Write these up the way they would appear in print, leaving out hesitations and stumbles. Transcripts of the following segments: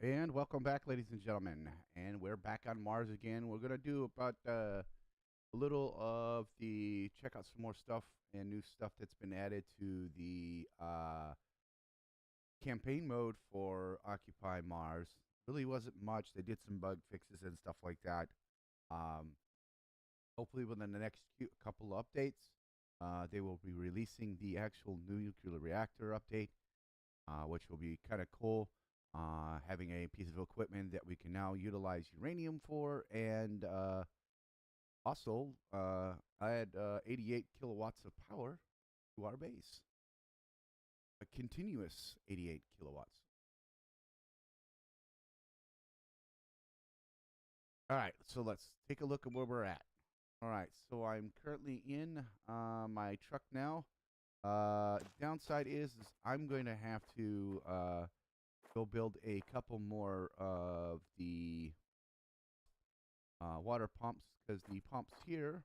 And welcome back, ladies and gentlemen. And we're back on Mars again. We're gonna do about a little of the check out some more stuff and new stuff that's been added to the campaign mode for Occupy Mars. Really wasn't much. They did some bug fixes and stuff like that. Um, Hopefully, within the next couple updates, they will be releasing the actual new nuclear reactor update, which will be kind of cool. Having a piece of equipment that we can now utilize uranium for, and also add 88 kilowatts of power to our base. A continuous 88 kilowatts. All right, so let's take a look at where we're at. All right, so I'm currently in my truck now. Downside is I'm going to have to go build a couple more of the water pumps, because the pumps here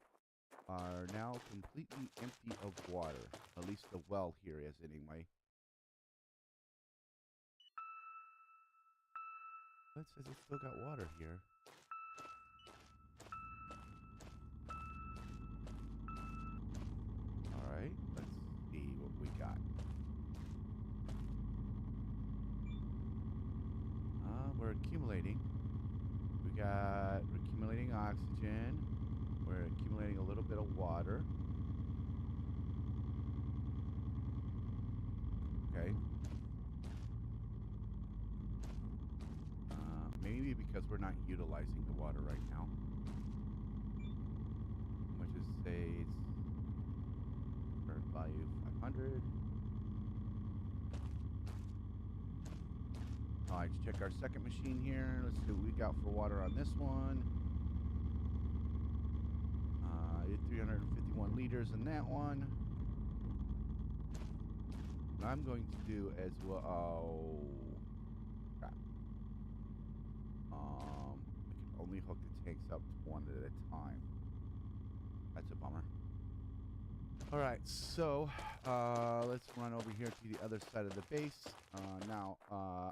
are now completely empty of water. At least the well here is, anyway. It says it's still got water here. All right, let's see what we got. We're accumulating. We're accumulating oxygen. We're accumulating a little bit of water. Okay. Maybe because we're not utilizing the water right now. Which is say it's current value 500. All right, let's check our second machine here. Let's see what we got for water on this one. 351 liters in that one. What I'm going to do as well. Oh, crap. I can only hook the tanks up one at a time. That's a bummer. All right, so let's run over here to the other side of the base. Now,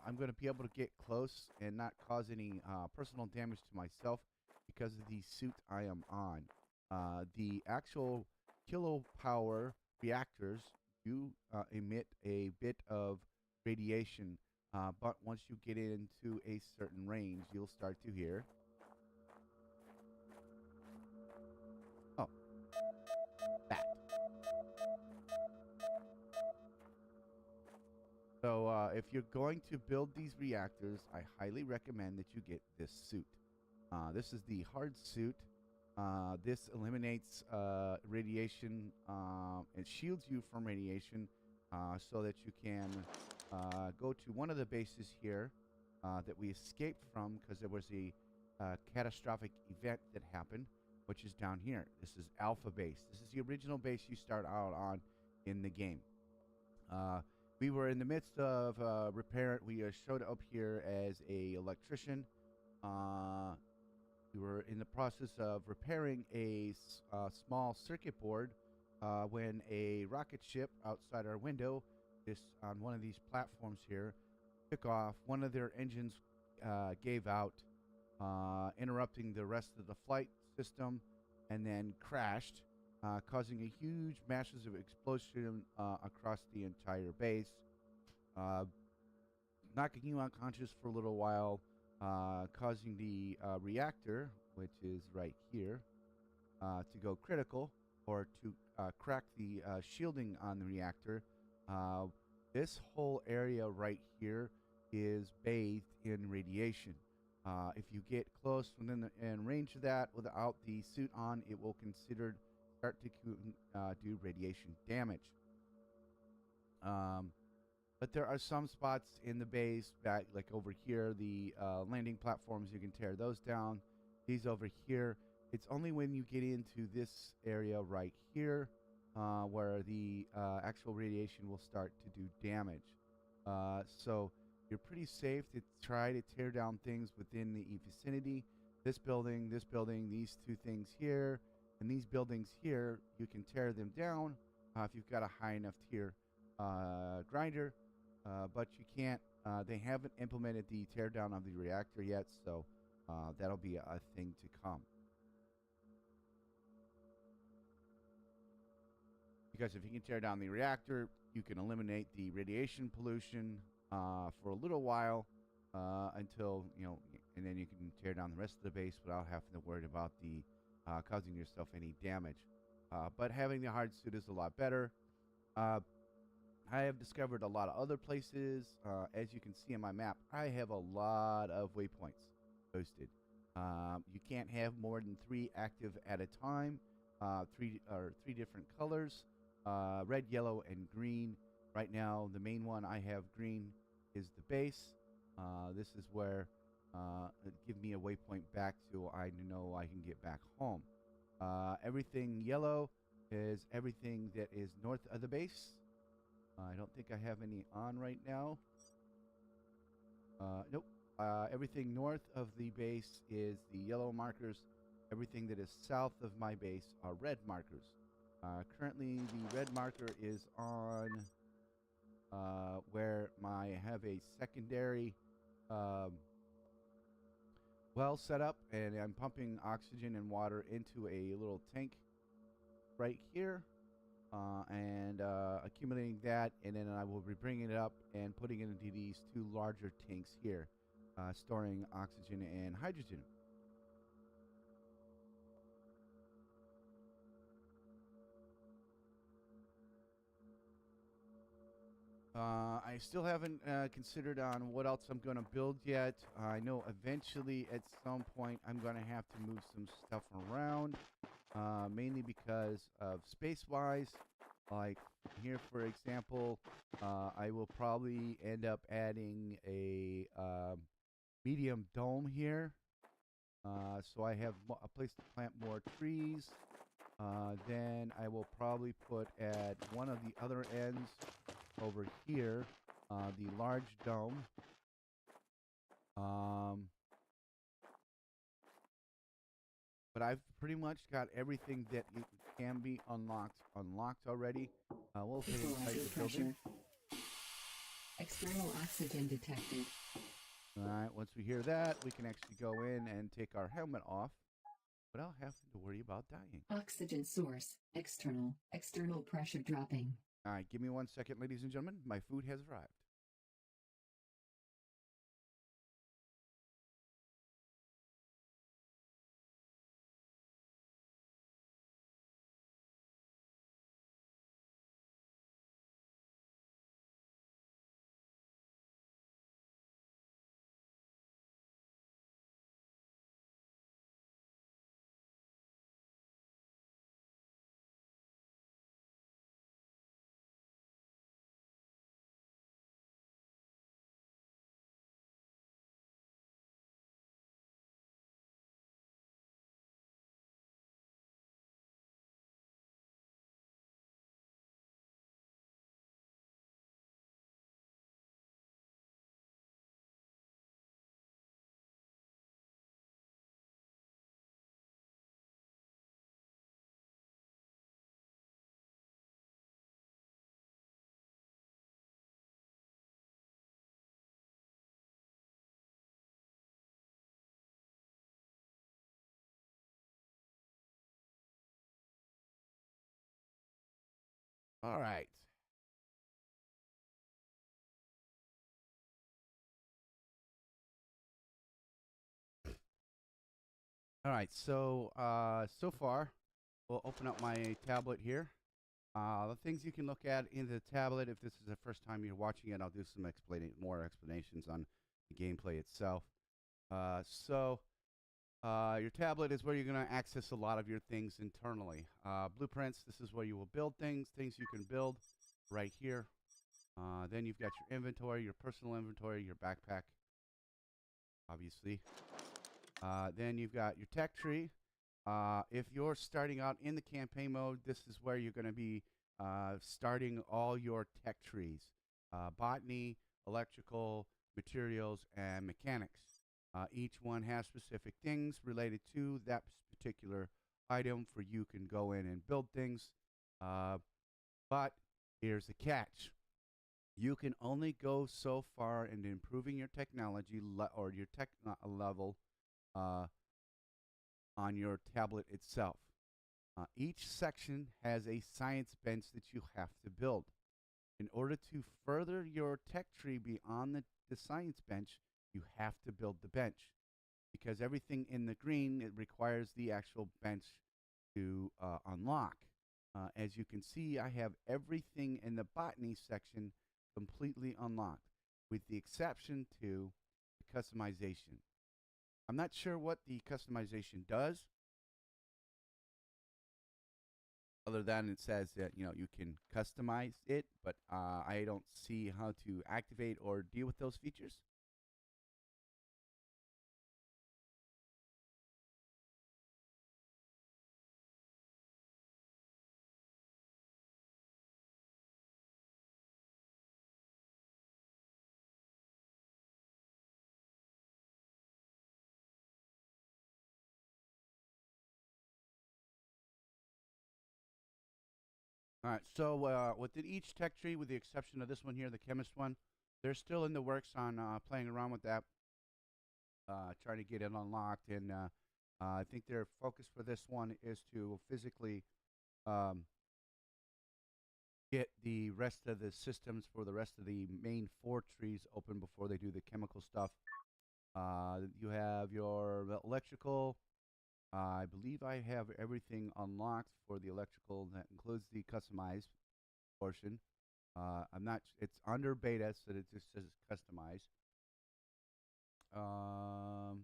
I'm going to be able to get close and not cause any personal damage to myself because of the suit I am on. The actual kilopower reactors do emit a bit of radiation, but once you get into a certain range, you'll start to hear. Oh, that. So if you're going to build these reactors, I highly recommend that you get this suit. This is the hard suit. This eliminates radiation. It shields you from radiation so that you can go to one of the bases here that we escaped from because there was a catastrophic event that happened, which is down here. This is Alpha Base. This is the original base you start out on in the game. We were in the midst of repair. We showed up here as a electrician. We were in the process of repairing a small circuit board when a rocket ship outside our window, this on one of these platforms here, took off. One of their engines gave out, interrupting the rest of the flight system, and then crashed, causing a huge, massive explosion across the entire base, knocking you unconscious for a little while, causing the reactor, which is right here, to go critical, or to crack the shielding on the reactor. This whole area right here is bathed in radiation. If you get close within the range of that without the suit on, it will start to do radiation damage. But there are some spots in the base that, like over here, the landing platforms, you can tear those down. These over here, it's only when you get into this area right here where the actual radiation will start to do damage. So you're pretty safe to try to tear down things within the vicinity. This building, these two things here, and these buildings here, you can tear them down if you've got a high enough tier grinder. but you can't. They haven't implemented the teardown of the reactor yet, so that'll be a thing to come. Because if you can tear down the reactor, you can eliminate the radiation pollution for a little while until, and then you can tear down the rest of the base without having to worry about the causing yourself any damage. But having the hard suit is a lot better. I have discovered a lot of other places. As you can see on my map, I have a lot of waypoints posted. You can't have more than 3 active at a time. Three different colors: red, yellow, and green. Right now, the main one I have green is the base. This is where give me a waypoint back to I know I can get back home. Everything yellow is everything that is north of the base. I don't think I have any on right now. Nope. Everything north of the base is the yellow markers. Everything that is south of my base are red markers. Currently, the red marker is on where I have a secondary well set up, and I'm pumping oxygen and water into a little tank right here. And accumulating that, and then I will be bringing it up and putting it into these 2 larger tanks here, storing oxygen and hydrogen. I still haven't considered on what else I'm going to build yet. I know eventually at some point I'm going to have to move some stuff around. Mainly because of space-wise. Like here, for example, I will probably end up adding a medium dome here. So I have a place to plant more trees. Then I will probably put at one of the other ends over here the large dome. But I've pretty much got everything that it can be unlocked already. We'll say inside the building. External oxygen detected. All right, once we hear that, we can actually go in and take our helmet off without having to worry about dying. Oxygen source, external. External pressure dropping. All right, give me 1 second, ladies and gentlemen. My food has arrived. All right. All right, so so far, we'll open up my tablet here. The things you can look at in the tablet, if this is the first time you're watching it, I'll do some more explanations on the gameplay itself. Your tablet is where you're going to access a lot of your things internally. Blueprints, this is where you will build things you can build right here. Then you've got your inventory, your personal inventory, your backpack, obviously. Then you've got your tech tree. If you're starting out in the campaign mode, this is where you're going to be starting all your tech trees. Botany, electrical, materials, and mechanics. Each one has specific things related to that particular item for you can go in and build things. But here's the catch. you can only go so far in improving your technology or your tech level uh, on your tablet itself. Each section has a science bench that you have to build. In order to further your tech tree beyond the science bench, you have to build the bench because everything in the green, it requires the actual bench to unlock. As you can see, I have everything in the botany section completely unlocked, with the exception to the customization. I'm not sure what the customization does, other than it says that you can customize it, but I don't see how to activate or deal with those features. All right, so within each tech tree, with the exception of this one here, the chemist one, they're still in the works on playing around with that, trying to get it unlocked. And I think their focus for this one is to physically um, get the rest of the systems for the rest of the main 4 trees open before they do the chemical stuff. You have your electrical. I believe I have everything unlocked for the electrical. That includes the customized portion. I'm not. It's under beta, so it just says customized. Um,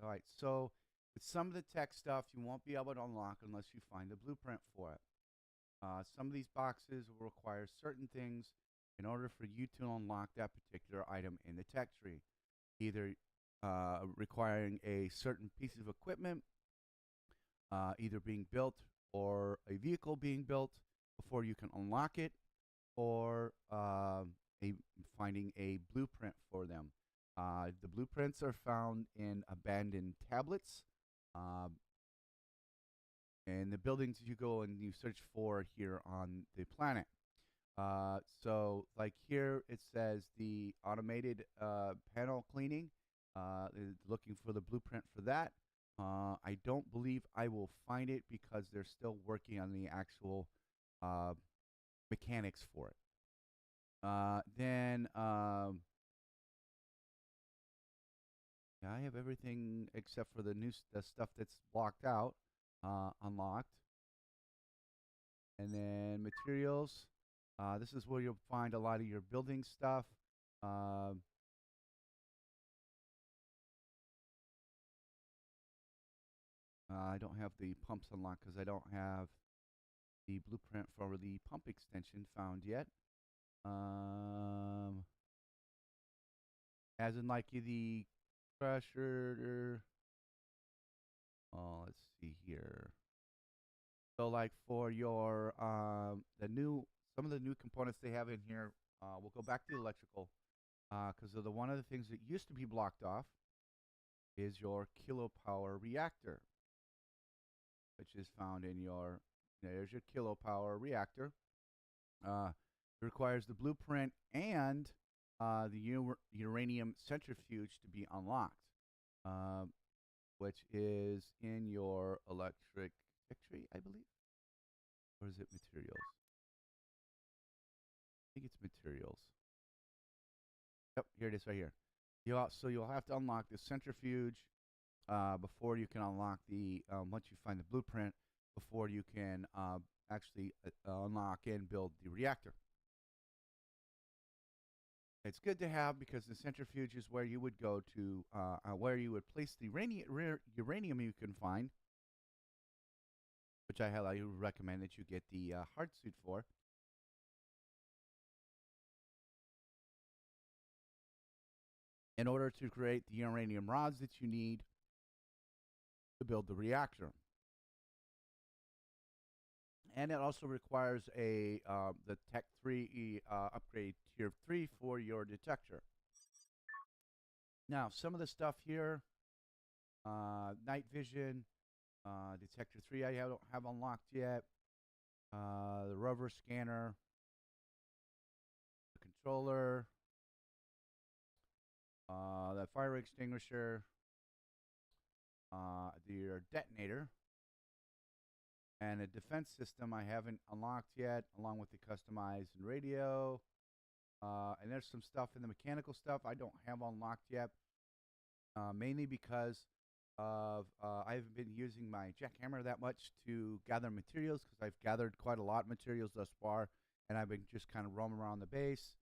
all right. So with some of the tech stuff, you won't be able to unlock unless you find the blueprint for it. Some of these boxes will require certain things in order for you to unlock that particular item in the tech tree, either requiring a certain piece of equipment, either being built or a vehicle being built before you can unlock it, or finding a blueprint for them. The blueprints are found in abandoned tablets. And the buildings you go and you search for here on the planet. So like here it says the automated panel cleaning, is looking for the blueprint for that. I don't believe I will find it because they're still working on the actual mechanics for it. Then yeah, I have everything except for the stuff that's blocked out, unlocked. And then materials. This is where you'll find a lot of your building stuff. I don't have the pumps unlocked because I don't have the blueprint for the pump extension found yet. As in like the crusher. Oh, let's see here. So like for your some of the new components they have in here, we'll go back to the electrical because one of the things that used to be blocked off is your kilopower reactor, which is found in your, there's your kilopower reactor. It requires the blueprint and the uranium centrifuge to be unlocked, which is in your electric tech tree, I believe. Or is it materials? I think it's materials. Yep, here it is right here. So you'll have to unlock the centrifuge before you can unlock the, once you find the blueprint, before you can actually unlock and build the reactor. It's good to have because the centrifuge is where you would go to, where you would place the uranium you can find, which I highly recommend that you get the hard suit for. In order to create the uranium rods that you need to build the reactor. And it also requires the Tech 3 upgrade Tier 3 for your detector. Now, some of the stuff here, night vision, detector 3 I don't have unlocked yet. The rover scanner, controller, the fire extinguisher, your detonator, and a defense system I haven't unlocked yet, along with the customized radio. And there's some stuff in the mechanical stuff I don't have unlocked yet, mainly because of I haven't been using my jackhammer that much to gather materials, because I've gathered quite a lot of materials thus far, and I've been just kind of roaming around the base,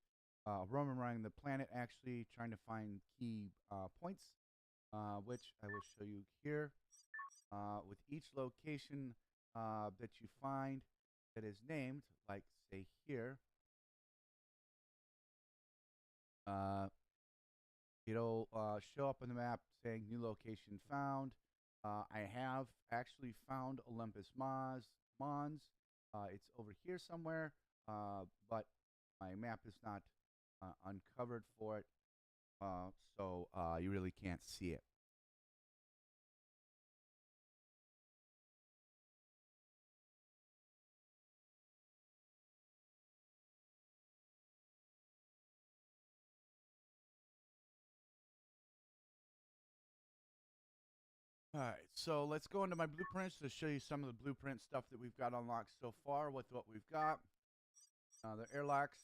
roaming around the planet actually, trying to find key points, which I will show you here. With each location that you find that is named, like say here, it'll show up on the map saying new location found. I have actually found Olympus Mons. It's over here somewhere, but my map is not uncovered for it, so you really can't see it. All right, so let's go into my blueprints to show you some of the blueprint stuff that we've got unlocked so far with what we've got. The airlocks.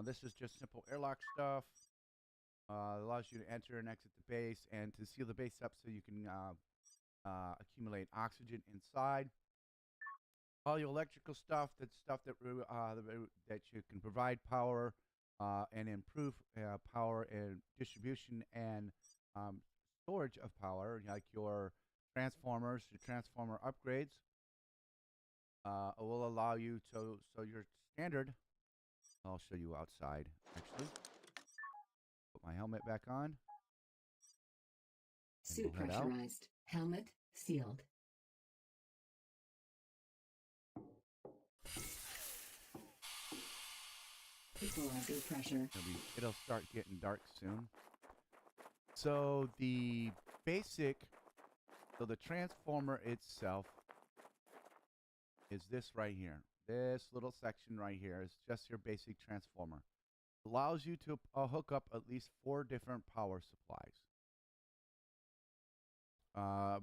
This is just simple airlock stuff. Allows you to enter and exit the base and to seal the base up so you can accumulate oxygen inside. All your electrical stuff, that's stuff that you can provide power and improve power and distribution and storage of power, like your transformers, your transformer upgrades. Will allow you to, so your standard, I'll show you outside actually. Put my helmet back on. Suit pressurized. Helmet sealed. Equalizer pressure. It'll start getting dark soon. So the transformer itself is this right here. This little section right here is just your basic transformer. Allows you to hook up at least 4 different power supplies.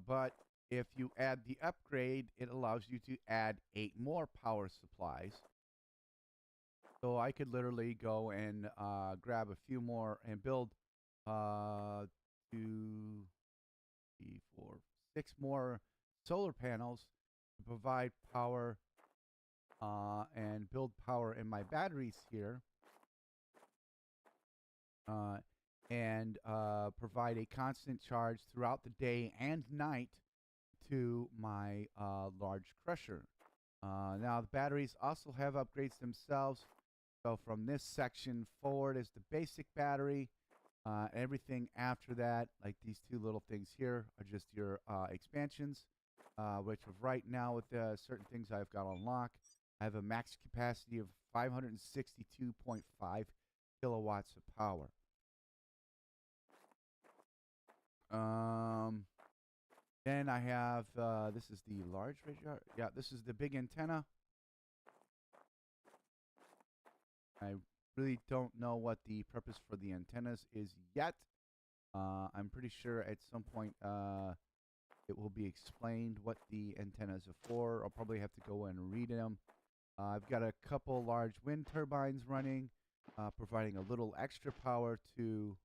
But if you add the upgrade, it allows you to add 8 more power supplies. So I could literally go and grab a few more and build 2, 3, 4, 6 more solar panels to provide power and build power in my batteries here, and provide a constant charge throughout the day and night to my large crusher. Now the batteries also have upgrades themselves. So from this section forward is the basic battery. Everything after that, like these 2 little things here, are just your expansions, which right now with certain things I've got unlocked, I have a max capacity of 562.5 kilowatts of power. Then I have, this is the large radar. Yeah, this is the big antenna. I really don't know what the purpose for the antennas is yet. I'm pretty sure at some point it will be explained what the antennas are for. I'll probably have to go and read them. I've got a couple large wind turbines running, providing a little extra power to,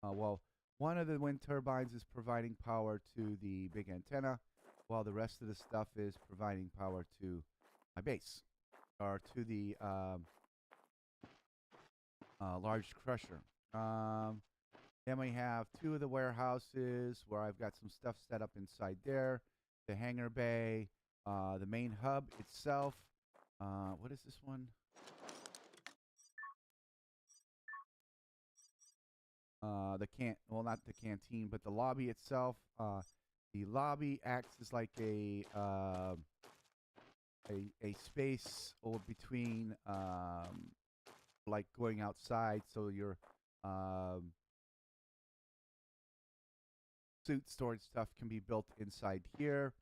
well, one of the wind turbines is providing power to the big antenna, while the rest of the stuff is providing power to my base, or to the large crusher. Then we have 2 of the warehouses where I've got some stuff set up inside there. The hangar bay, the main hub itself. What is this one? Well, not the canteen, but the lobby itself. The lobby acts as like a space or between like going outside, so your suit storage stuff can be built inside here.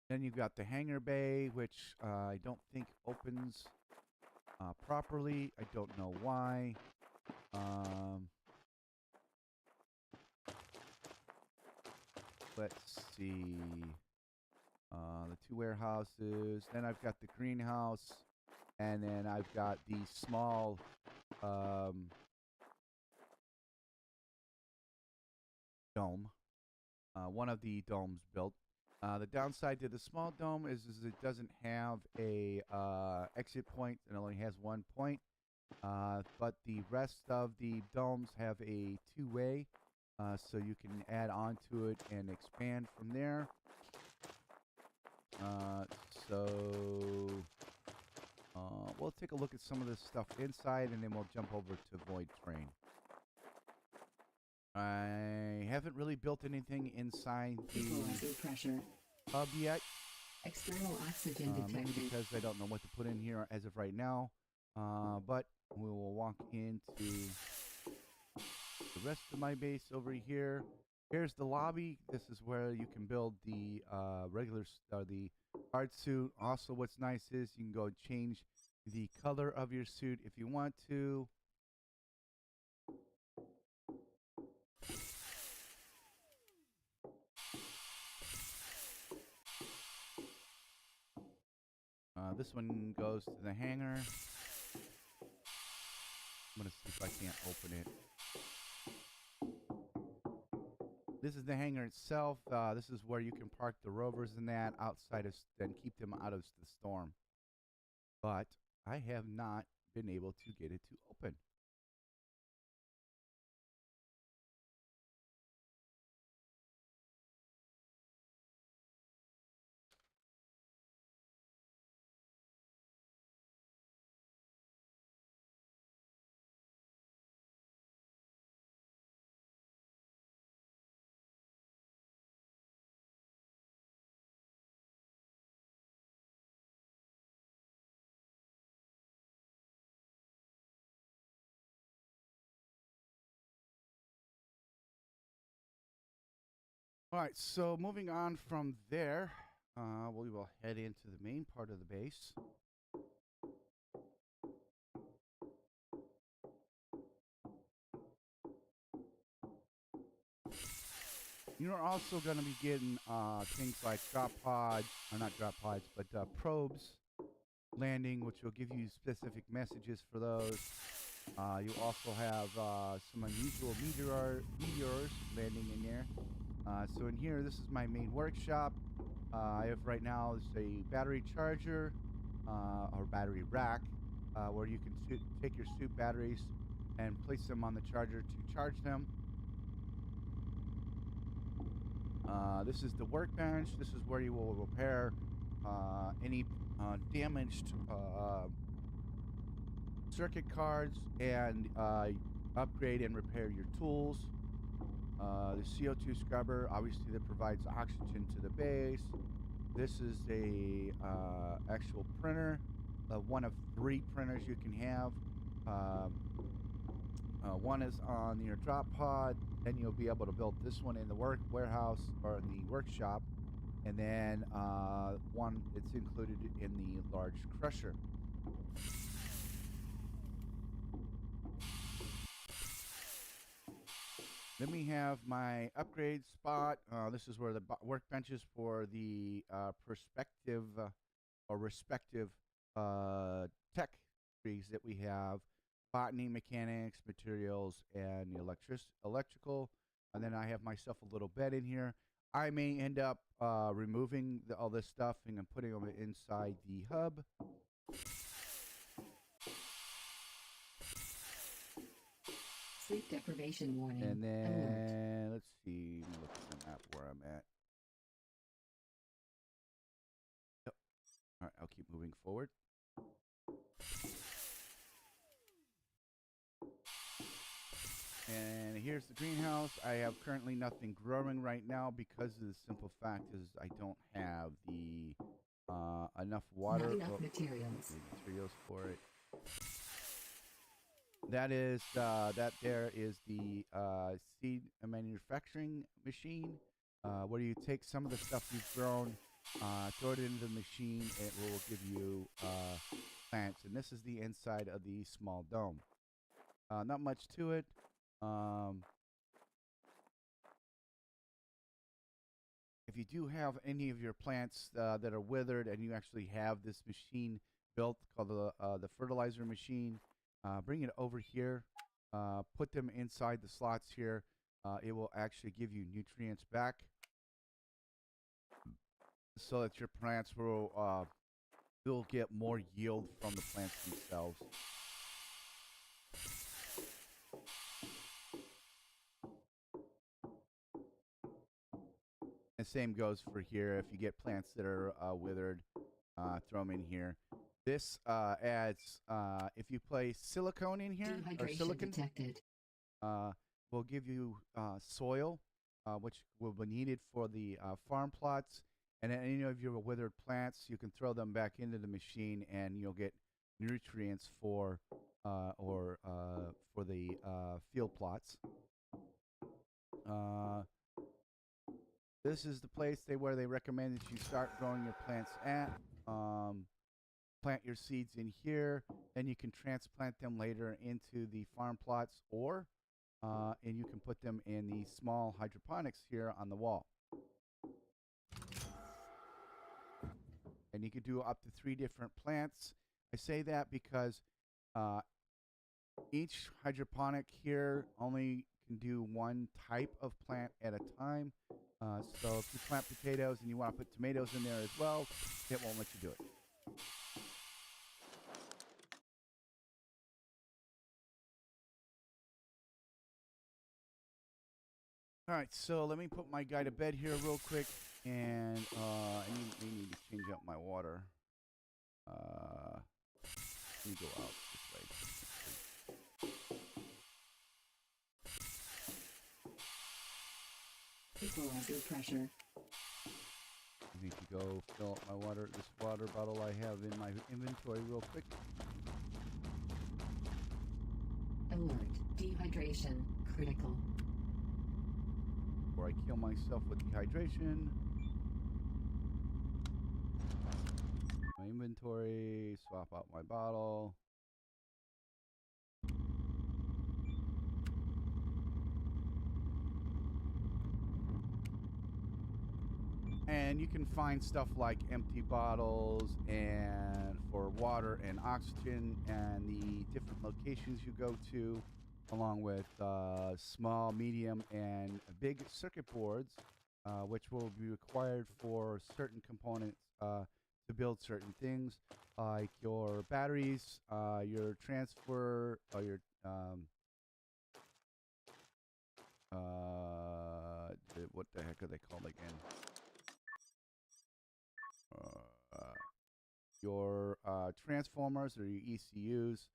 Then you've got the hangar bay, which I don't think opens properly. I don't know why. Let's see. The two warehouses. Then I've got the greenhouse. And then I've got the small dome. One of the domes built. The downside to the small dome is it doesn't have a exit point. It only has one point. But the rest of the domes have a two-way, so you can add on to it and expand from there. We'll take a look at some of this stuff inside, and then we'll jump over to Void Train. I haven't really built anything inside the pressure hub yet. External oxygen Maybe detected. because I don't know what to put in here as of right now. But we will walk into the rest of my base over here. Here's the lobby. This is where you can build the the hard suit. Also, what's nice is you can go change the color of your suit if you want to. This one goes to the hangar. I'm going to see if I can't open it. This is the hangar itself. This is where you can park the rovers and that outside of and keep them out of the storm. But I have not been able to get it to open. All right, so moving on from there, we will head into the main part of the base. You're also going to be getting things like drop pods, or not drop pods, but probes landing, which will give you specific messages for those. You also have some unusual meteors landing in there. So in here, this is my main workshop. I have right now is a battery charger or battery rack where you can take your suit batteries and place them on the charger to charge them. This is the workbench. This is where you will repair any damaged circuit cards and upgrade and repair your tools. The CO2 scrubber, obviously, that provides oxygen to the base. This is a actual printer, one of 3 printers you can have. One is on your drop pod. Then you'll be able to build this one in the warehouse or in the workshop, and then one it's included in the large crusher. Then we have my upgrade spot. This is where the workbenches for the respective tech trees that we have: botany, mechanics, materials, and the electrical. And then I have myself a little bed in here. I may end up removing all this stuff and putting them inside the hub. Sleep deprivation warning. And then, Alert. let's see, look at the map where I'm at. Yep. All right, I'll keep moving forward. And here's the greenhouse. I have currently nothing growing right now because of the simple fact is I don't have the enough water. Not enough materials. Materials for it. That is that there is the seed manufacturing machine where you take some of the stuff you've grown throw it into the machine. It will give you plants, and this is the inside of the small dome. Not much to it. If you do have any of your plants that are withered, and you actually have this machine built called the fertilizer machine, bring it over here. Put them inside the slots here. It will actually give you nutrients back, so that your plants will get more yield from the plants themselves. And same goes for here. If you get plants that are withered, throw them in here. This adds, if you place silicone in here, or Dehydration silicon, detected. will give you soil, which will be needed for the farm plots. And any of your withered plants, you can throw them back into the machine, and you'll get nutrients for the field plots. This is the place where they recommend that you start growing your plants at. Plant your seeds in here, then you can transplant them later into the farm plots, or and you can put them in the small hydroponics here on the wall. And you can do up to 3 different plants. I say that because each hydroponic here only can do one type of plant at a time. So if you plant potatoes and you want to put tomatoes in there as well, it won't let you do it. All right, so let me put my guy to bed here real quick, and I need to change out my water. Let me go out this way. Equalizer pressure. I need to go fill up my this water bottle I have in my inventory real quick. Alert. Dehydration. Critical. Before I kill myself with dehydration. My inventory, swap out my bottle. And you can find stuff like empty bottles and for water and oxygen, and the different locations you go to, along with small, medium, and big circuit boards, which will be required for certain components to build certain things, like your batteries, your transfer, or your what the heck are they called again? Your transformers or your ECUs.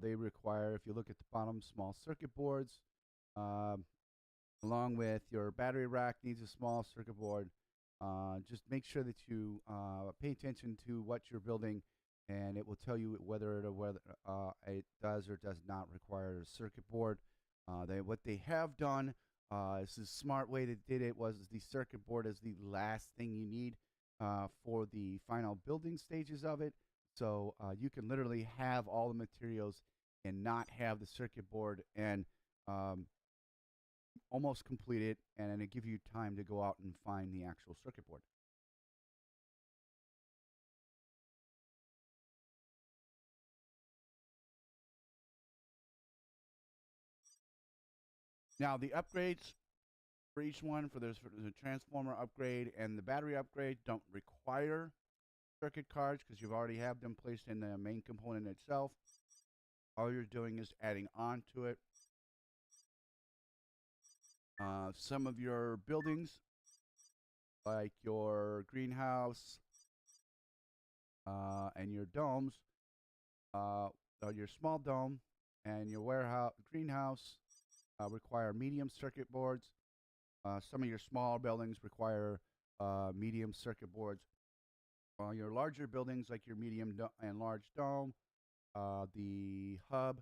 They require, if you look at the bottom, small circuit boards, along with your battery rack needs a small circuit board. Just make sure that you pay attention to what you're building, and it will tell you whether it does or does not require a circuit board. What they have done, this is a smart way they did it, was the circuit board is the last thing you need for the final building stages of it. So you can literally have all the materials and not have the circuit board, and almost complete it, and then it give you time to go out and find the actual circuit board. Now the upgrades for each one, for the transformer upgrade and the battery upgrade, don't require circuit cards because you've already have them placed in the main component itself. All you're doing is adding on to it. Some of your buildings, like your greenhouse and your domes, your small dome and your warehouse greenhouse require medium circuit boards. Some of your smaller buildings require medium circuit boards. Your larger buildings, like your medium and large dome, the hub,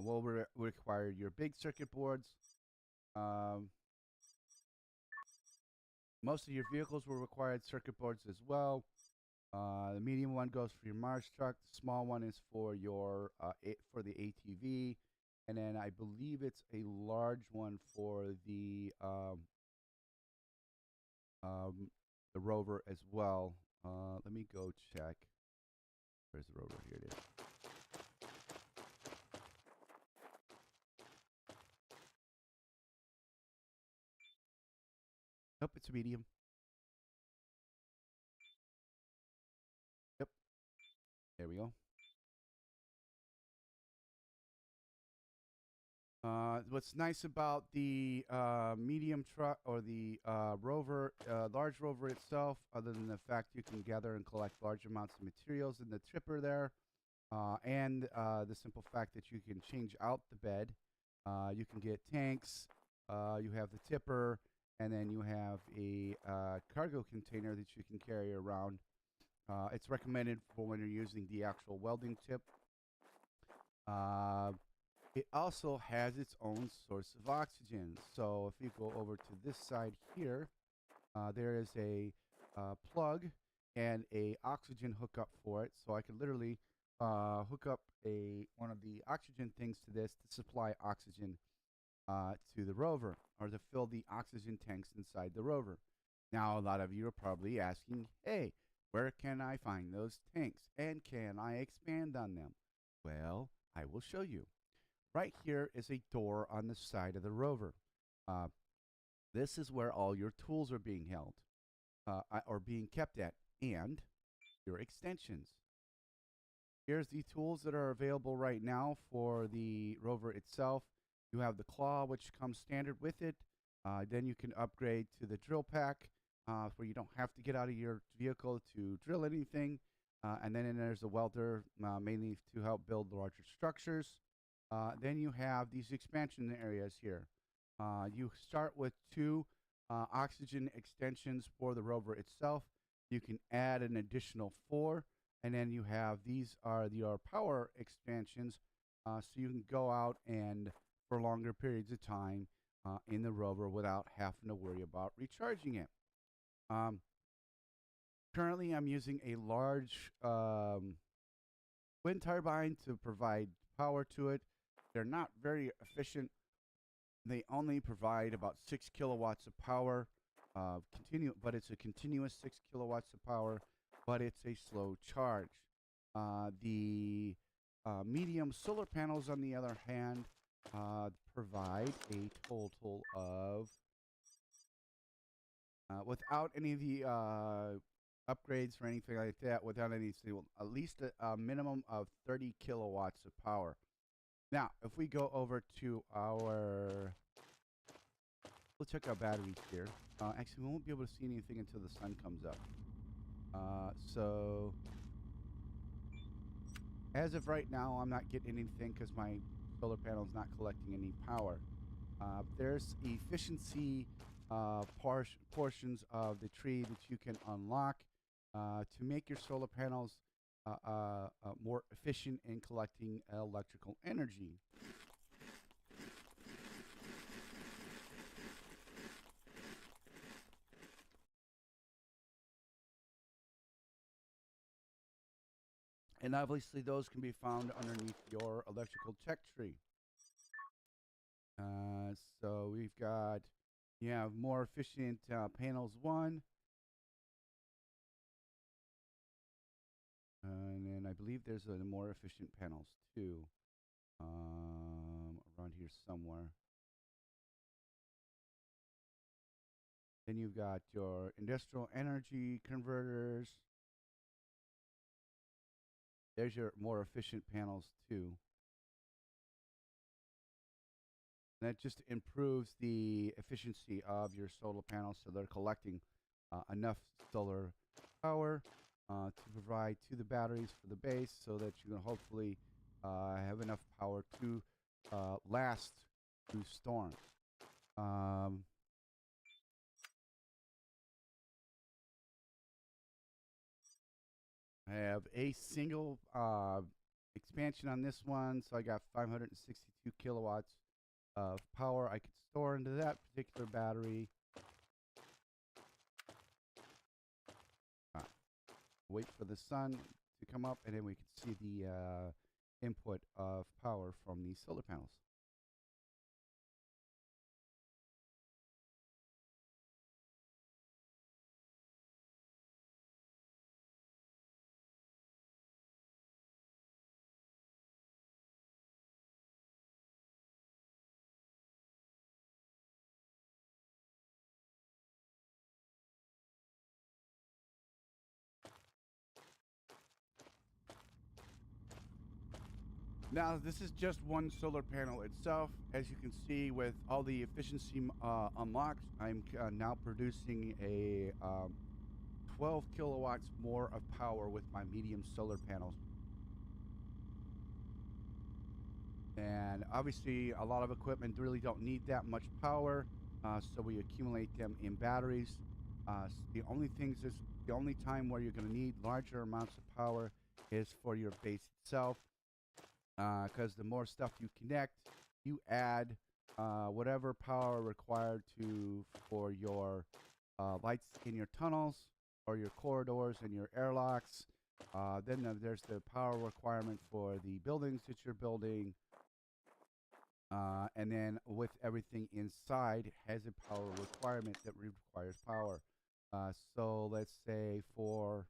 will require your big circuit boards. Um, most of your vehicles will require circuit boards as well. The medium one goes for your Mars truck. The small one is for your for the ATV, and then I believe it's a large one for the Rover as well. Let me go check. Where's the Rover? Here it is. Nope, it's a medium. Yep. There we go. What's nice about the medium truck or the Rover, large Rover itself, other than the fact you can gather and collect large amounts of materials in the tripper there, and the simple fact that you can change out the bed. You can get tanks, you have the tipper, and then you have a cargo container that you can carry around. It's recommended for when you're using the actual welding tip. It also has its own source of oxygen. So if you go over to this side here, there is a plug and a oxygen hookup for it. So I could literally hook up one of the oxygen things to this to supply oxygen to the rover, or to fill the oxygen tanks inside the rover. Now, a lot of you are probably asking, hey, where can I find those tanks? And can I expand on them? Well, I will show you. Right here is a door on the side of the rover. This is where all your tools are being held, or being kept at, and your extensions. Here's the tools that are available right now for the rover itself. You have the claw, which comes standard with it. Then you can upgrade to the drill pack, where you don't have to get out of your vehicle to drill anything. And then there's a welder, mainly to help build larger structures. Then you have these expansion areas here. You start with 2 oxygen extensions for the rover itself. You can add an additional 4, and then you have these are your power expansions, so you can go out and for longer periods of time in the rover without having to worry about recharging it. Currently, I'm using a large wind turbine to provide power to it. They're not very efficient. They only provide about 6 kilowatts of power, but it's a continuous 6 kilowatts of power, but it's a slow charge. The medium solar panels, on the other hand, provide a total of, without any of the upgrades or anything like that, without any, at least a minimum of 30 kilowatts of power. Now, if we go over to we'll check our batteries here. Actually, we won't be able to see anything until the sun comes up. So, as of right now, I'm not getting anything because my solar panel is not collecting any power. There's efficiency portions of the tree that you can unlock to make your solar panels more efficient in collecting electrical energy. And obviously those can be found underneath your electrical tech tree. So we've got, you have more efficient panels 1. And then I believe there's a more efficient panels 2 around here somewhere. Then you've got your industrial energy converters. There's your more efficient panels 2. And that just improves the efficiency of your solar panels, so they're collecting enough solar power to provide to the batteries for the base, so that you can hopefully have enough power to last through storms. I have a single expansion on this one, so I got 562 kilowatts of power I could store into that particular battery. Wait for the sun to come up, and then we can see the input of power from these solar panels. Now, this is just one solar panel itself. As you can see, with all the efficiency unlocked, I'm now producing a 12 kilowatts more of power with my medium solar panels. And obviously, a lot of equipment really don't need that much power, so we accumulate them in batteries. The only time where you're going to need larger amounts of power is for your base itself. Because the more stuff you connect, you add whatever power required for your lights in your tunnels or your corridors and your airlocks. Then there's the power requirement for the buildings that you're building. And then with everything inside has a power requirement that requires power. So let's say for,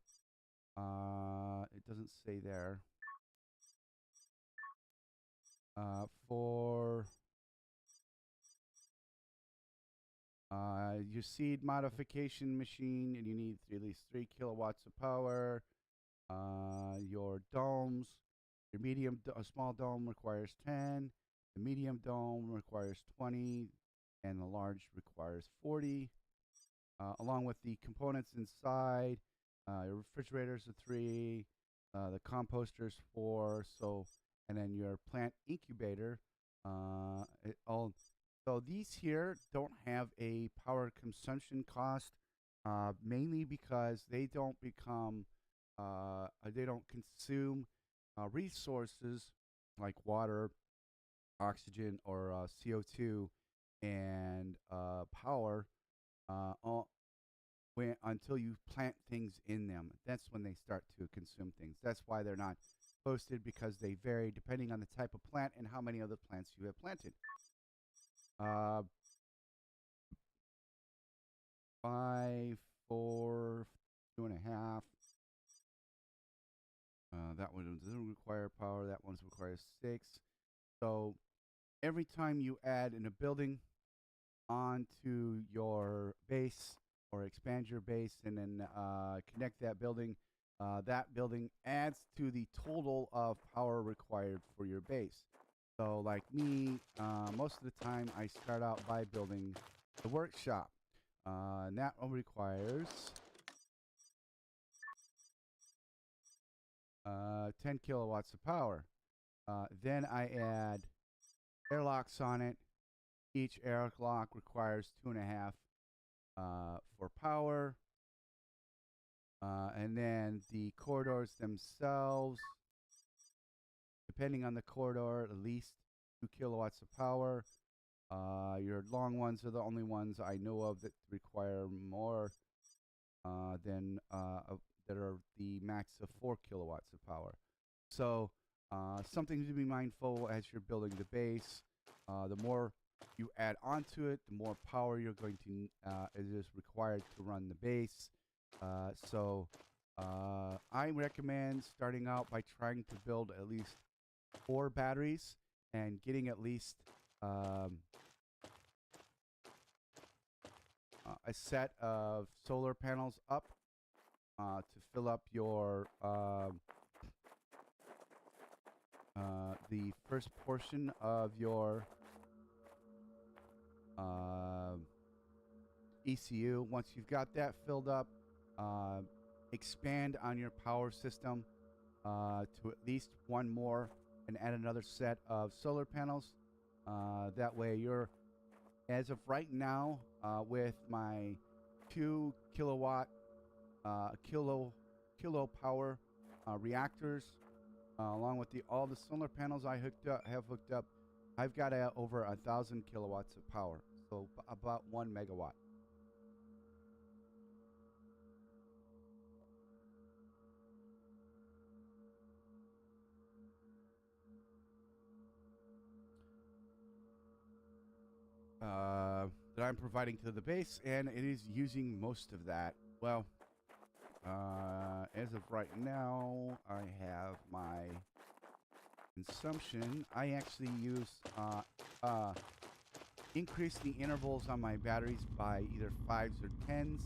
it doesn't say there. For your seed modification machine, and you need at least 3 kilowatts of power. Your domes, your small dome requires 10. The medium dome requires 20, and the large requires 40. Along with the components inside, your refrigerators are 3, the composter's 4. And then your plant incubator, so these here don't have a power consumption cost, mainly because they don't consume resources like water, oxygen, or CO2 and power until you plant things in them. That's when they start to consume things. That's why they're not posted, because they vary depending on the type of plant and how many other plants you have planted. 5, 4, 2.5. That one doesn't require power. That one requires 6. So every time you add in a building onto your base or expand your base and then connect that building adds to the total of power required for your base. So like me, most of the time I start out by building the workshop. And that one requires 10 kilowatts of power. Then I add airlocks on it. Each airlock requires 2.5 for power. And then the corridors themselves, depending on the corridor, at least 2 kilowatts of power. Your long ones are the only ones I know of that require more than that are the max of 4 kilowatts of power. So something to be mindful as you're building the base. The more you add onto it, the more power you're going to is required to run the base. So I recommend starting out by trying to build at least 4 batteries and getting at least a set of solar panels up to fill up your the first portion of your ECU. Once you've got that filled up, expand on your power system to at least 1 more and add another set of solar panels. That way you're, as of right now, with my 2 kilowatt kilo power reactors, along with all the solar panels I have hooked up, I've got over 1,000 kilowatts of power, so about 1 megawatt. That I'm providing to the base, and it is using most of that. Well, as of right now, I have my consumption. I actually use increase the intervals on my batteries by either 5s or 10s,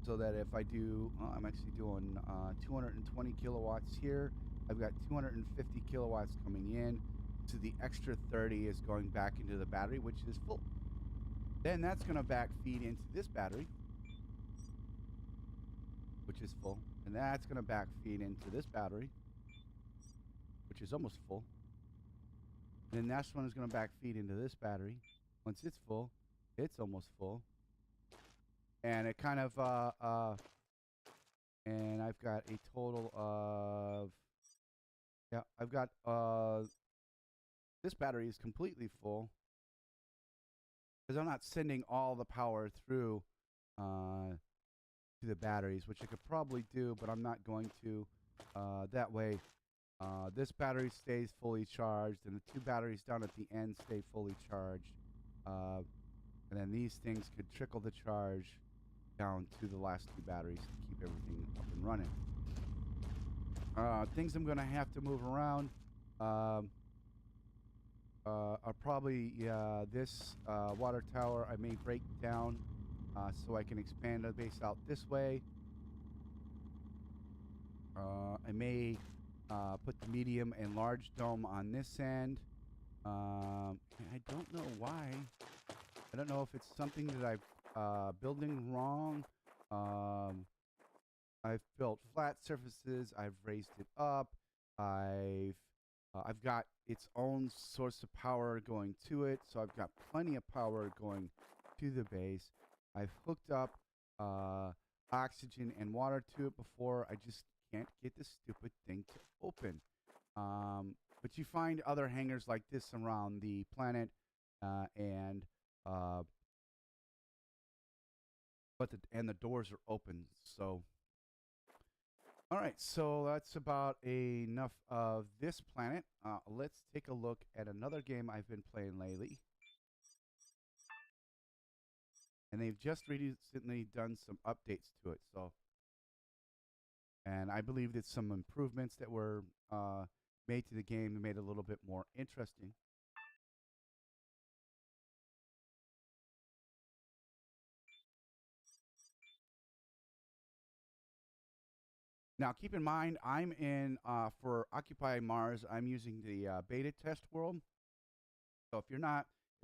so that if I do, I'm actually doing 220 kilowatts here. I've got 250 kilowatts coming in, so the extra 30 is going back into the battery, which is full. Then that's going to back feed into this battery, which is full, and that's going to back feed into this battery, which is almost full. And then that one is going to back feed into this battery. Once it's full, it's almost full. And it kind of, and I've got a total of, yeah, I've got, this battery is completely full because I'm not sending all the power through to the batteries, which I could probably do, but I'm not going to. That way, this battery stays fully charged, and the two batteries down at the end stay fully charged. And then these things could trickle the charge down to the last two batteries to keep everything up and running. Things I'm going to have to move around are probably this water tower. I may break down so I can expand the base out this way. I may put the medium and large dome on this end. I don't know why. I don't know if it's something that I'm building wrong. I've built flat surfaces. I've raised it up. I've got its own source of power going to it, so I've got plenty of power going to the base. I've hooked up oxygen and water to it before. I just can't get this stupid thing to open. But you find other hangars like this around the planet, and the doors are open. So, all right, so that's about enough of this planet. Let's take a look at another game I've been playing lately. And they've just recently done some updates to it. So, and I believe that some improvements that were made to the game made it a little bit more interesting. Now, keep in mind, I'm in, for Occupy Mars, I'm using the beta test world. So if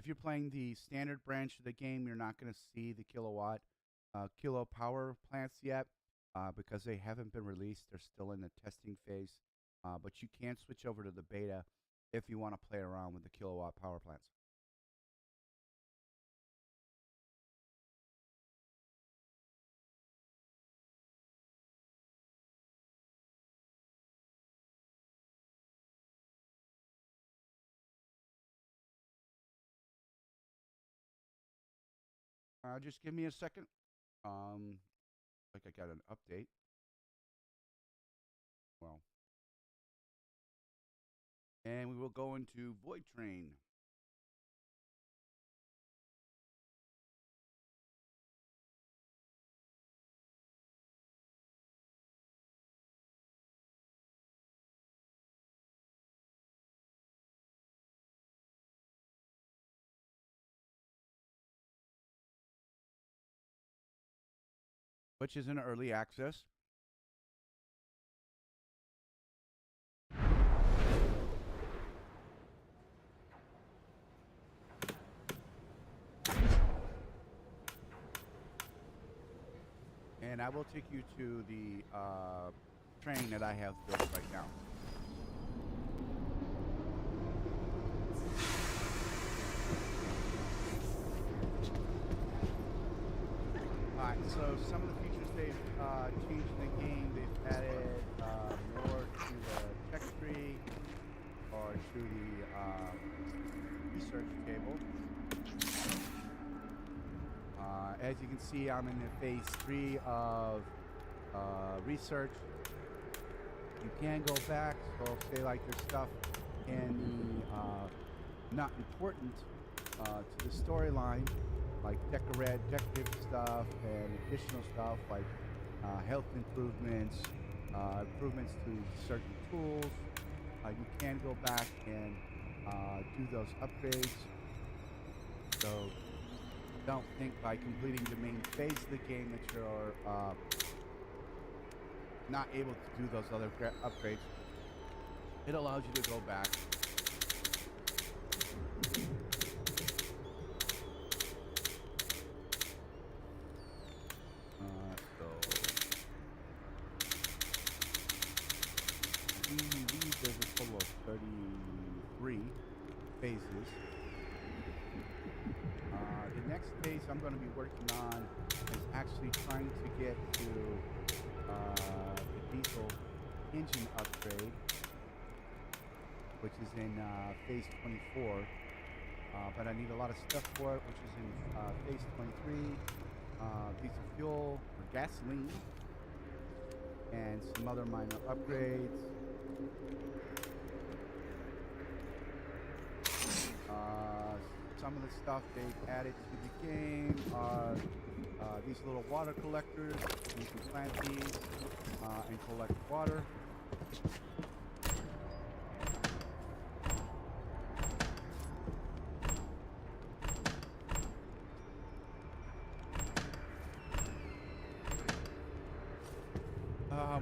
you're playing the standard branch of the game, you're not going to see the kilo power plants yet because they haven't been released. They're still in the testing phase. But you can switch over to the beta if you want to play around with the kilowatt power plants. Just give me a second. Like I got an update. Well, and we will go into Void Train. Which is in early access. And I will take you to the train that I have built right now. Alright, so some of the features they've change in the game. They've added more to the tech tree or to the research table. As you can see, I'm in the phase 3 of research. You can go back, so say like there's stuff in the not important to the storyline, like decorative stuff and additional stuff like health improvements, improvements to certain tools. You can go back and do those upgrades. So don't think by completing the main phase of the game that you're not able to do those other upgrades. It allows you to go back. There's a total of 33 phases. The next phase I'm going to be working on is actually trying to get to the diesel engine upgrade, which is in phase 24. But I need a lot of stuff for it, which is in phase 23. Diesel fuel or gasoline and some other minor upgrades. Some of the stuff they've added to the game are these little water collectors. You can plant these and collect water.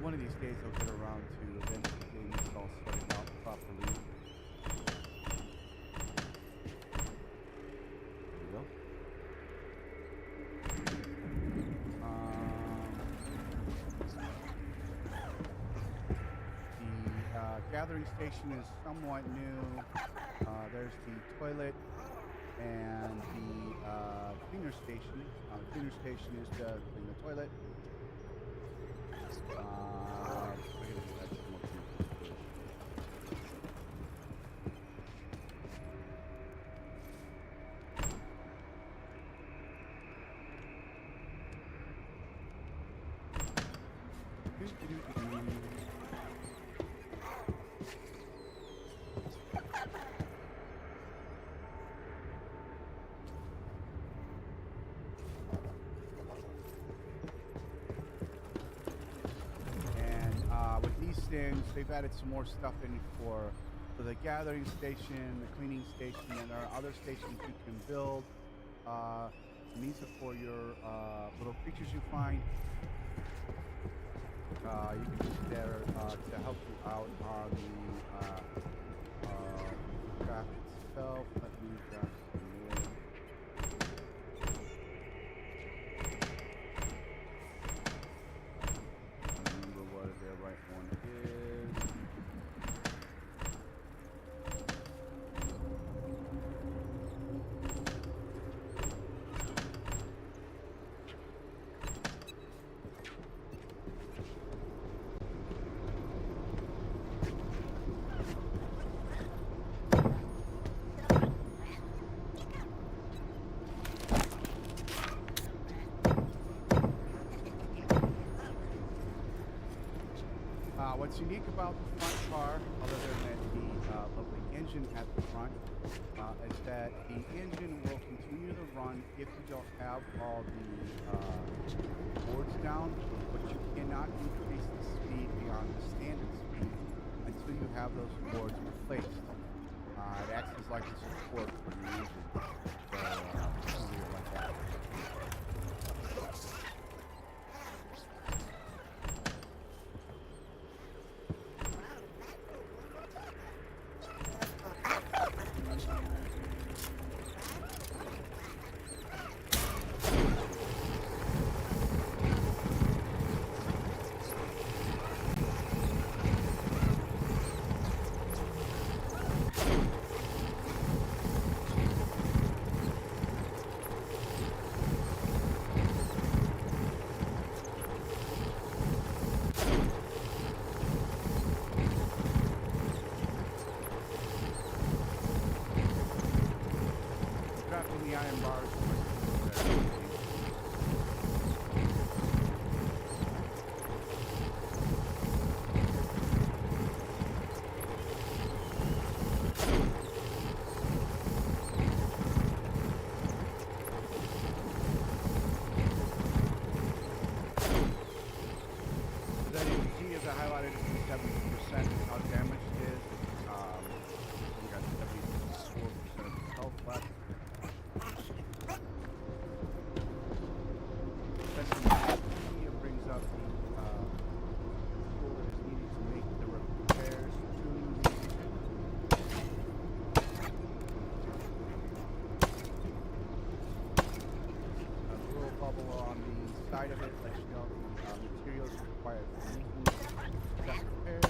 One of these days I'll get around to eventually getting this all sorted out properly. There we go. The gathering station is somewhat new. There's the toilet and the cleaner station. The cleaner station is to clean the toilet. Things they've added some more stuff in for the gathering station, the cleaning station, and there are other stations you can build. And these are for your little creatures you find. You can use there to help you out on the craft itself. Let me grab some wood. Remember what the right one is. What's unique about the front car, other than the lovely engine at the front, is that the engine will continue to run if you don't have all the boards down, but you cannot increase the speed beyond the standard speed until you have those boards replaced. It acts as like a support for the engine. So, something like that. Alright, got repairs.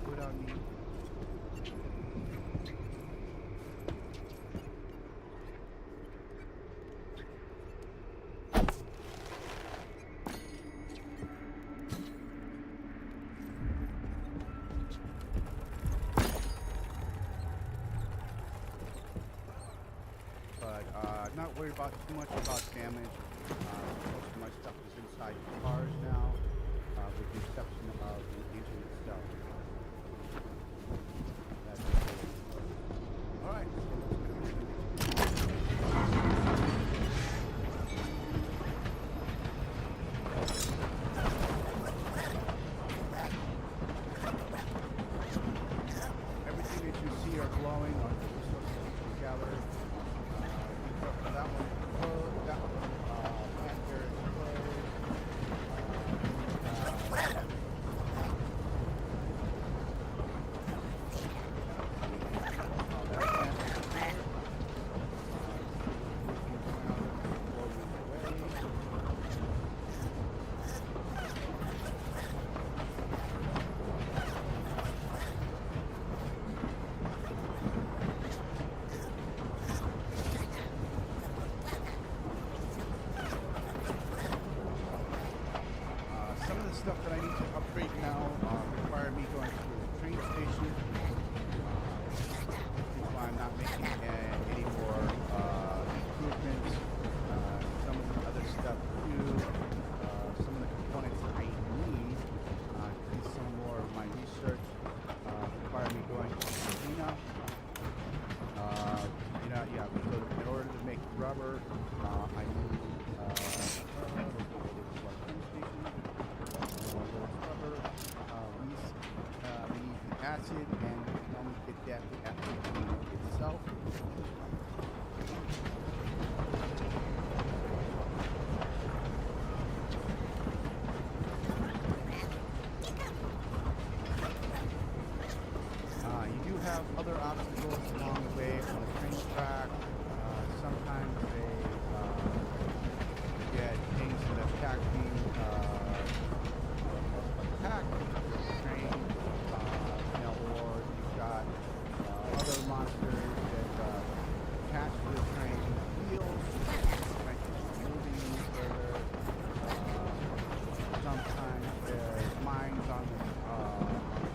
Good on me. But not worried about too much about damage. Most of my stuff is inside the cars now, with the exception of the engine itself. That's it. All right. Everything that you see are glowing are the resources you gather. That one closed. That one factor is closed. Some of the stuff that I need to upgrade now require me going to the train station. That's why I'm not making any more improvements. Some of the other stuff too. Some of the components that I need to do some more of my research require me going to China. Yeah. So in order to make rubber, I need we need the acid, and we can only get that after the itself. You do have other obstacles along the way on the train track. Sometimes they get things that attack the train, or you've got other monsters that attach to the train wheels, trying to keep moving further. Sometimes there's mines on the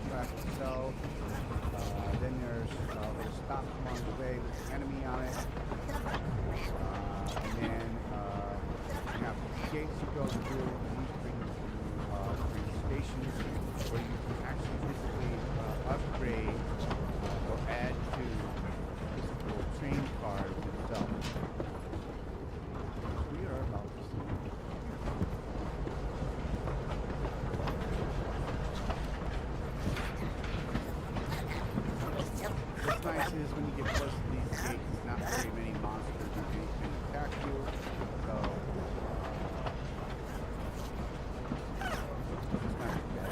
track itself. Then there's little stops along the way with the enemy on it. And then you have gates you go through, and these bring you to train stations where you can actually physically upgrade or add to the physical train cars itself. We are about to see. What's nice is when you get close to these gates, it's not very many monsters or things can attack you. So it's not too bad.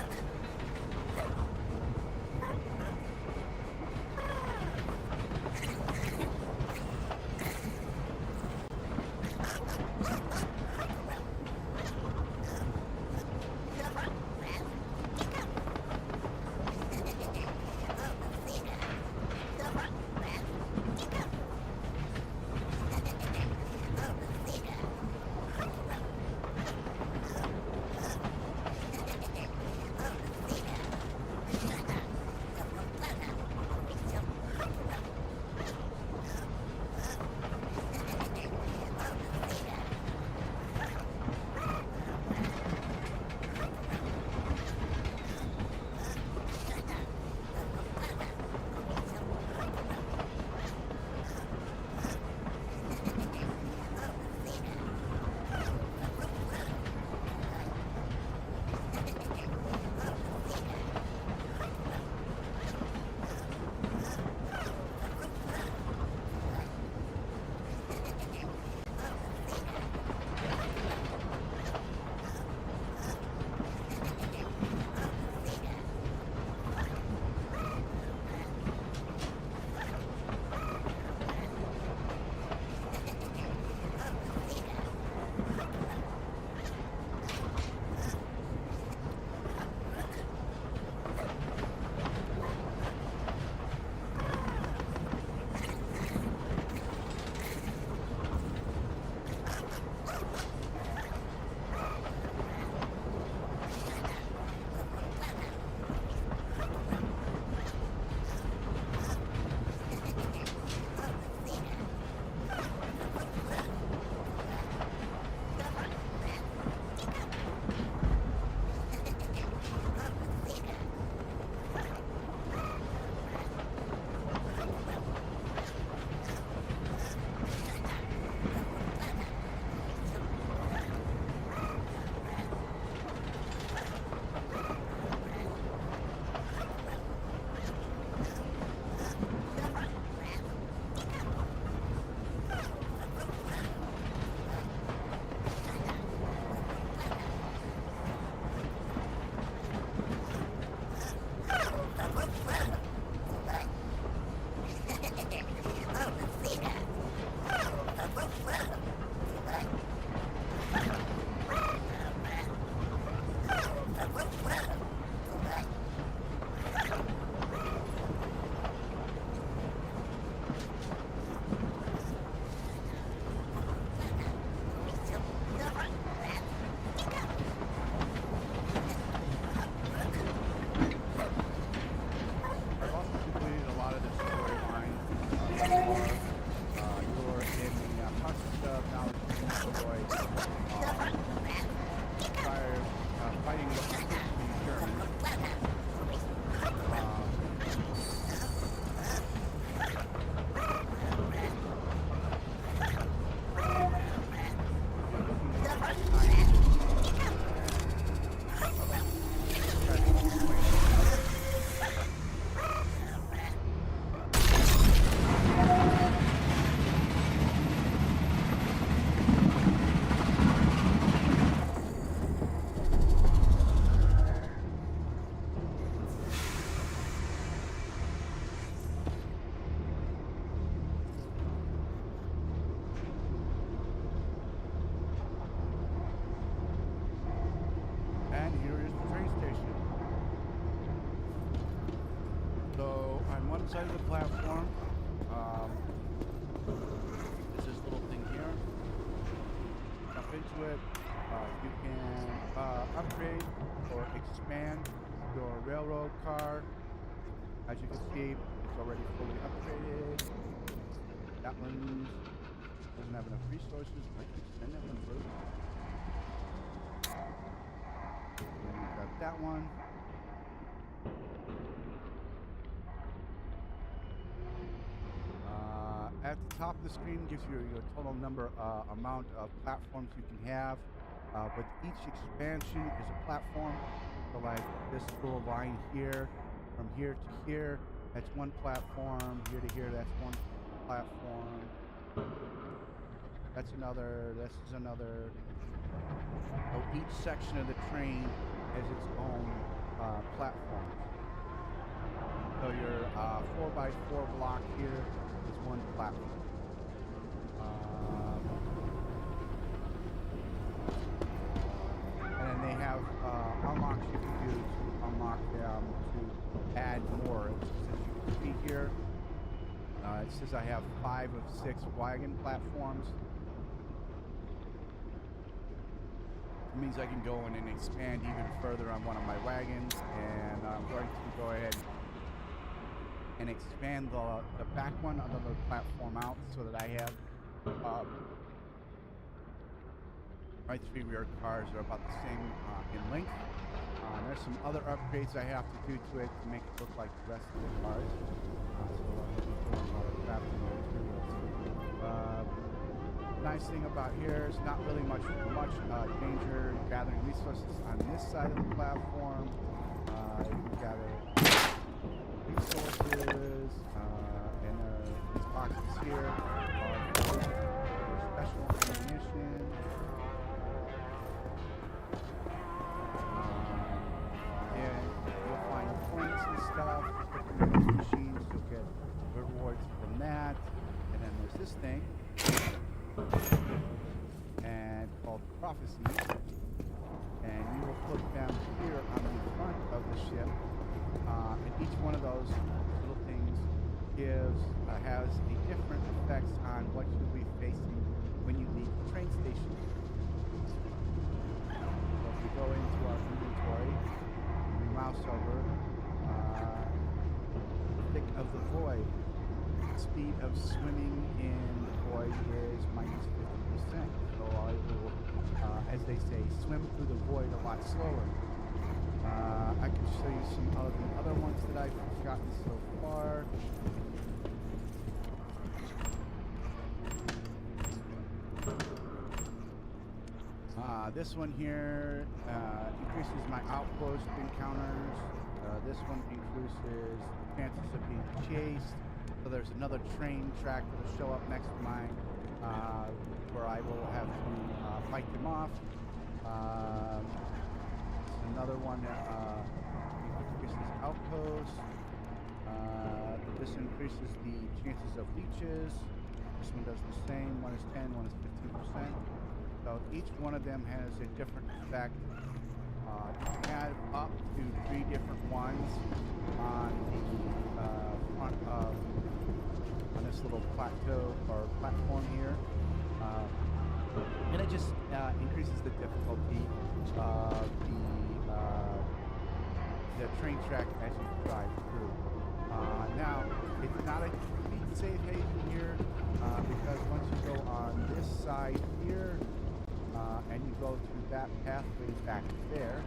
inside of the platform, there's this little thing here. Jump into it. You can upgrade or expand your railroad car. As you can see, it's already fully upgraded. That one doesn't have enough resources. I can extend that one further. And we got that one. At the top of the screen gives you your total amount of platforms you can have. With each expansion is a platform. So like this little line here, from here to here, that's one platform. Here to here, that's one platform. That's another. This is another. So each section of the train has its own platform. So your 4x4 block here is one platform. And then they have unlocks you can do to unlock them to add more. As you can see here, it says I have 5 of 6 wagon platforms. It means I can go in and expand even further on one of my wagons, and I'm going to go ahead and expand the back one of the platform out so that I have my 3 rear cars are about the same in length. There's some other upgrades I have to do to it to make it look like the rest of the cars. Nice thing about here is not really much danger gathering resources on this side of the platform. You can gather resources, and these boxes here are for special ammunition. And you'll find points and stuff. Put them in those machines, you'll get rewards from that. And then there's this thing, and called prophecies. And you will put them here on the front of the ship. And each one of those little things has a different effects on what you'll be facing when you leave the train station. So if we go into our inventory, we mouse over, thick of the void. Speed of swimming in the void is minus 50%. So I will, as they say, swim through the void a lot slower. I can show you some of the other ones that I've gotten so far. This one here increases my outpost encounters. This one increases chances of being chased. So there's another train track that will show up next to mine where I will have to fight them off. Another one that increases outposts. This increases the chances of leeches. This one does the same. One is 10, one is 15%. So each one of them has a different effect. You can add up to 3 different ones on the front of this little plateau or platform here. And it just increases the difficulty of the train track as you drive through. Now, it's not a complete safe haven here because once you go on this side here and you go through that pathway back there,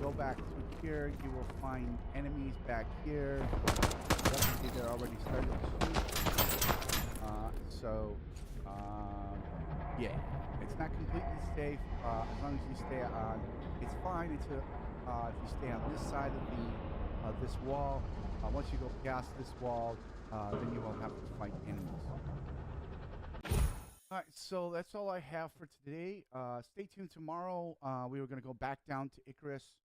go back through here, you will find enemies back here. Definitely they're already starting to shoot. Yeah, it's not completely safe as long as you stay on. It's fine if you stay on this side of this wall. Once you go past this wall, then you won't have to fight enemies. All right, so that's all I have for today. Stay tuned tomorrow. We were going to go back down to Icarus,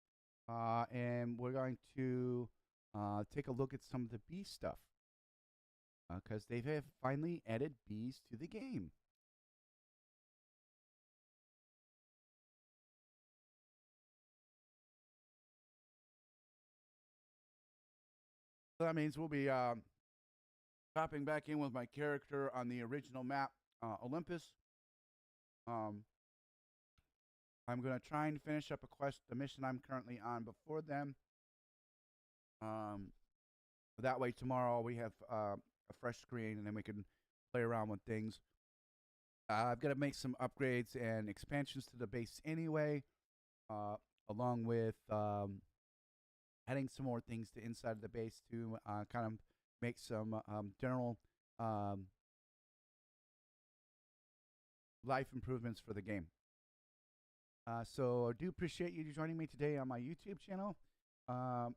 and we're going to take a look at some of the bee stuff because they have finally added bees to the game. So that means we'll be dropping back in with my character on the original map, Olympus. I'm gonna try and finish up the mission I'm currently on before then. That way tomorrow we have a fresh screen and then we can play around with things. I've got to make some upgrades and expansions to the base anyway, along with adding some more things to inside of the base to kind of make some general life improvements for the game. So I do appreciate you joining me today on my YouTube channel. I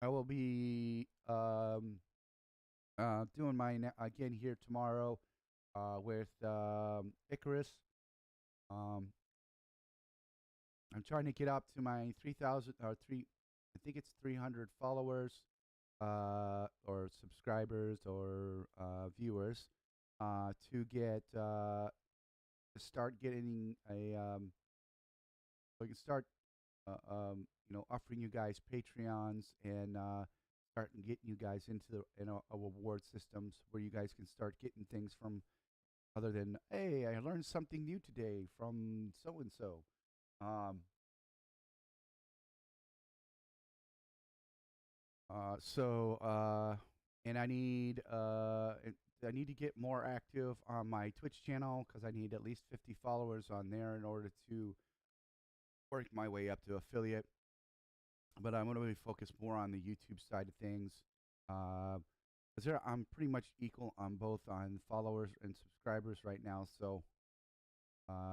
will be doing mine again here tomorrow with Icarus. I'm trying to get up to my 3,000 or I think it's 300 followers or subscribers or viewers to get to start getting a we can start offering you guys Patreons and starting getting you guys into the reward systems where you guys can start getting things from other than, hey, I learned something new today from so and so. And I need to get more active on my Twitch channel because I need at least 50 followers on there in order to work my way up to affiliate. But I'm going to be focused more on the YouTube side of things. Because I'm pretty much equal on both on followers and subscribers right now, so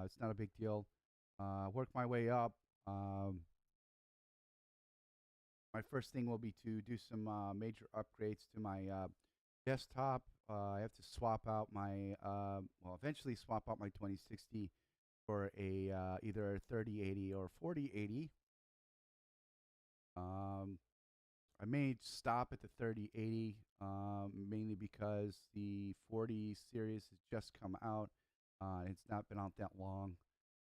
it's not a big deal. Work my way up. My first thing will be to do some major upgrades to my desktop. I have to swap out my, eventually swap out my 2060 for a either a 3080 or 4080. I may stop at the 3080, mainly because the 40 series has just come out. It's not been out that long,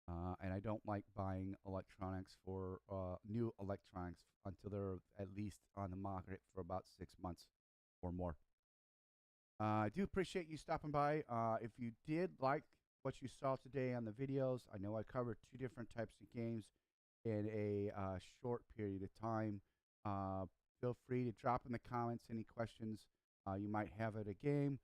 and I don't like buying electronics for new electronics until they're at least on the market for about 6 months or more. I do appreciate you stopping by. If you did like what you saw today on the videos, I know I covered 2 different types of games in a short period of time. Feel free to drop in the comments any questions you might have at a game.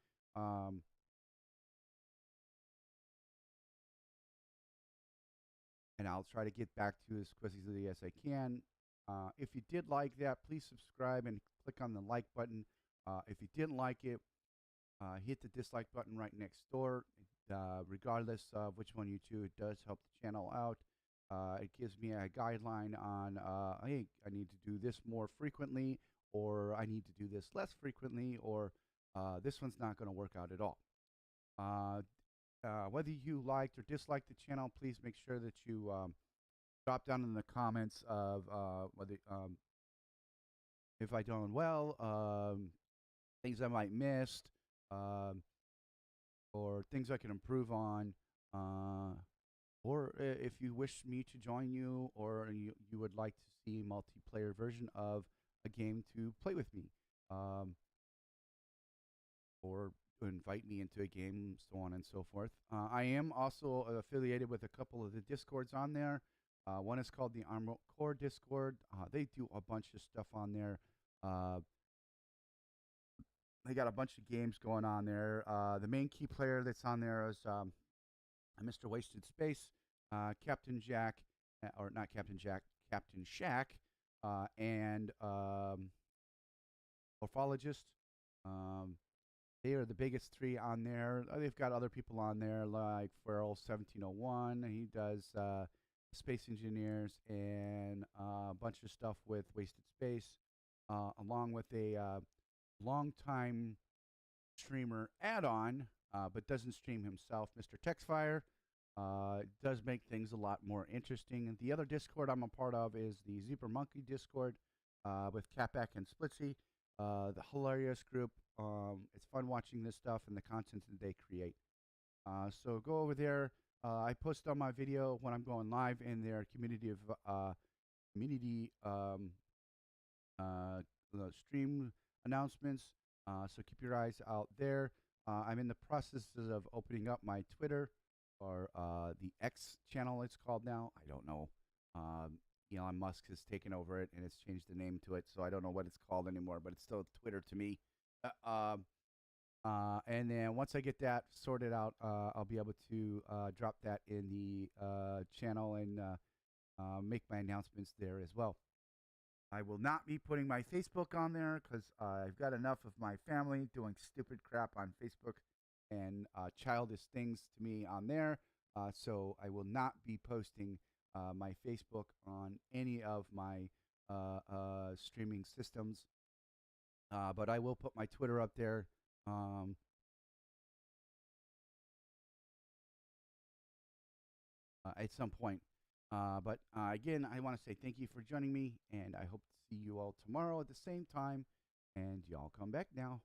And I'll try to get back to you as quickly as I can. If you did like that, please subscribe and click on the like button. If you didn't like it, hit the dislike button right next door. Regardless of which one you choose, it does help the channel out. It gives me a guideline on, hey, I need to do this more frequently, or I need to do this less frequently, or this one's not going to work out at all. Whether you liked or disliked the channel, please make sure that you drop down in the comments of whether if I done well, things I might missed, or things I can improve on, or if you wish me to join you, or you would like to see a multiplayer version of a game to play with me, or invite me into a game, so on and so forth. I am also affiliated with a couple of the Discords on there. One is called the Armored Core Discord. They do a bunch of stuff on there. They got a bunch of games going on there. The main key player that's on there is Mr. Wasted Space, Captain Jack, or not Captain Jack, Captain Shack, and Morphologist. They are the biggest 3 on there. They've got other people on there like Feral 1701. He does Space Engineers and a bunch of stuff with Wasted Space, along with a longtime streamer add-on, but doesn't stream himself, Mr. Texfire. Does make things a lot more interesting. And the other Discord I'm a part of is the Zebra Monkey Discord with Catback and Splitsy. The hilarious group. It's fun watching this stuff and the content that they create. So go over there. I post on my video when I'm going live in their community stream announcements. So keep your eyes out there. I'm in the process of opening up my Twitter, or the X channel it's called now. I don't know. Elon Musk has taken over it and it's changed the name to it, so I don't know what it's called anymore, but it's still Twitter to me. And then once I get that sorted out, I'll be able to drop that in the channel and make my announcements there as well. I will not be putting my Facebook on there because I've got enough of my family doing stupid crap on Facebook and childish things to me on there. So I will not be posting my Facebook on any of my streaming systems. But I will put my Twitter up there. At some point. But again, I want to say thank you for joining me, and I hope to see you all tomorrow at the same time. And y'all come back now.